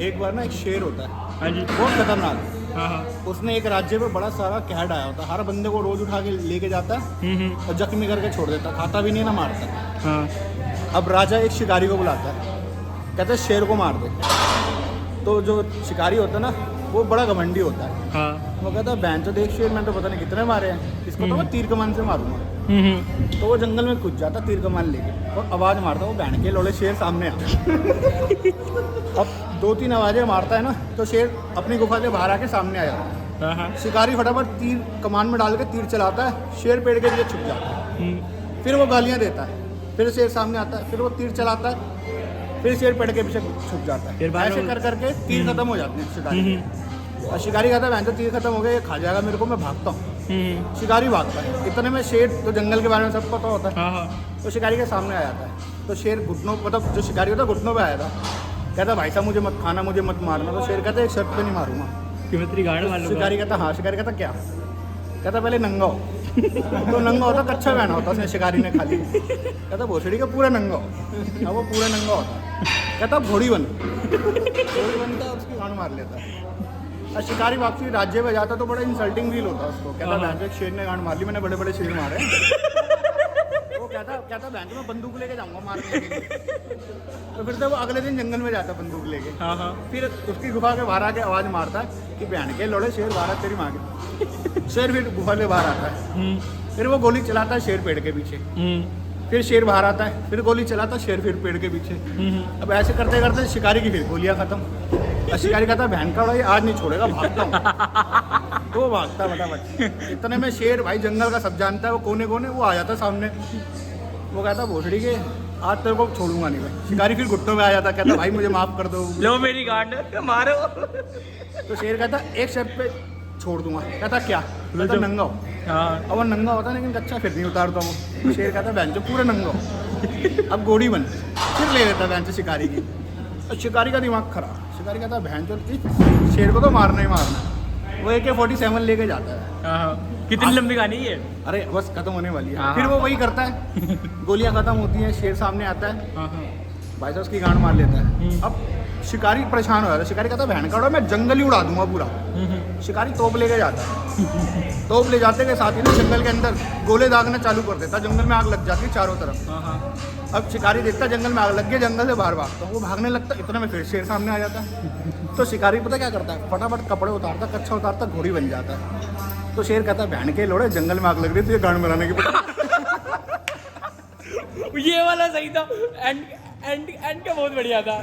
एक बार ना एक शेर होता है, हाँ जी। बहुत खतरनाक। हाँ हाँ। उसने एक राज्य में बड़ा सारा कैद आया होता है, हर बंदे को रोज उठा के लेके जाता है और जख्मी करके छोड़ देता, खाता भी नहीं ना मारता। हाँ। अब राजा एक शिकारी को बुलाता है, कहता है शेर को मार दे। तो जो शिकारी होता है ना वो बड़ा घमंडी होता है, हाँ। वो कहता है बहन तो देख शेर, मैं तो पता नहीं कितने मारे हैं, इसको तो मैं तीर कमान से मारूंगा। तो वो जंगल में घुस जाता तीर कमान लेके और आवाज़ मारता, वो बहन के लोड़े शेर सामने आ। अब 2-3 आवाज़ें मारता है ना तो शेर अपनी गुफा से बाहर आके सामने आ जाता है। हाँ। शिकारी फटाफट तीर कमान में डाल के तीर चलाता है, शेर पेड़ के नीचे छुप जाता है। फिर वो गालियाँ देता है, फिर शेर सामने आता है, फिर वो तीर चलाता है, फिर शेर पेड़ के पीछे छुप जाता है। ऐसे कर करके तीर खत्म हो जाते हैं शिकारी। और शिकारी कहता है तो तीर खत्म हो गया, ये खा जाएगा मेरे को, मैं भागता हूँ। शिकारी भागता है, इतने में शेर तो जंगल के बारे में सब पता होता है। हाँ। तो शिकारी के सामने आ जाता है, तो शेर घुटनों, मतलब जो शिकारी होता है घुटनों पे आया था, कहता भाई साहब मुझे मत खाना, मुझे मत मारना। तो शेर कहता है एक शर्त पे नहीं मारूंगा। कि मैं तेरी गाड़ मार लूंगा। शिकारी कहता हाँ, शिकारी कहता क्या? कहता पहले नंगा हो। तो नंगा होता, कच्चा पहना होता उसने, शिकारी ने खाली। कहता भोसड़ी का पूरा नंगा हो। अब वो पूरा नंगा होता, कहता घोड़ी बन। घोड़ी बनता है, उसकी गांड मार लेता है। और शिकारी वापसी राज्य में जाता तो बड़ा इंसल्टिंग फील होता उसको, कहता बहन एक शेर ने गांड मार ली, मैंने बड़े बड़े शेर मारे। वो कहता बहन मैं बंदूक लेके जाऊंगा मारने के लिए। तो फिर तो वो अगले दिन जंगल में जाता बंदूक लेके। हाँ। फिर उसकी गुफा के बाहर आके आवाज़ मारता है कि बहन के लोड़े शेर बाहर तेरी माँ के। शेर फिर गुफा के बाहर आता है, फिर वो गोली चलाता है शेर पेड़ के पीछे। फिर शेर बाहर आता है, फिर गोली चलाता है शेर फिर पेड़ के पीछे। अब ऐसे करते करते शिकारी की फिर गोलियां खत्म। और शिकारी कहता है बहन का ये आज नहीं छोड़ेगा, भागता हूँ। तो वो भागता फटाफट। इतने में शेर भाई जंगल का सब जानता है, वो कोने कोने वो आ जाता है सामने। वो कहता भोसड़ी के आज तेरे को छोड़ूंगा नहीं भाई। शिकारी फिर घुटनों में आ जाता, कहता भाई मुझे माफ कर दो, लो मेरी गांड मारो। तो शेर कहता एक शर्त पे छोड़ दूंगा। कहता क्या? कहता नंगा हो। हाँ। अब वो नंगा होता लेकिन कच्चा फिर नहीं उतारता वो। तो शेर कहता बहन जो पूरे नंगा हो, अब गोड़ी बन। फिर ले लेता बहन से शिकारी की। और शिकारी का दिमाग खराब, शिकारी कहता बहन जो इस शेर को तो मारना ही मारना। वो AK-47 लेके जाता है। हाँ। कितनी लंबी कहानी है? अरे बस खत्म होने वाली है। हाँ। फिर वो वही करता है, गोलियां खत्म होती हैं, शेर सामने आता है, हाँ। भाई साहब उसकी गांड मार लेता है। अब शिकारी परेशान हो जाता है, शिकारी कहता है बहन का मैं जंगल ही उड़ा दूंगा पूरा। शिकारी तोप लेके जाता है, तोप ले जाते के साथ ही ना जंगल के अंदर गोले दागना चालू कर देता, जंगल में आग लग जाती है चारों तरफ। हाँ। अब शिकारी देखता है जंगल में आग लग गई, जंगल से बाहर भागता है, वो भागने लगता है, इतने में फिर शेर सामने आ जाता है। तो शिकारी पता क्या करता है, फटाफट कपड़े उतारता, कच्चा उतारता, घोड़ी बन जाता है। तो शेर कहता है बहन के लोड़े जंगल में आग लग रही थी, गांड बनाने की पता। ये वाला सही था, एंड का बहुत बढ़िया था।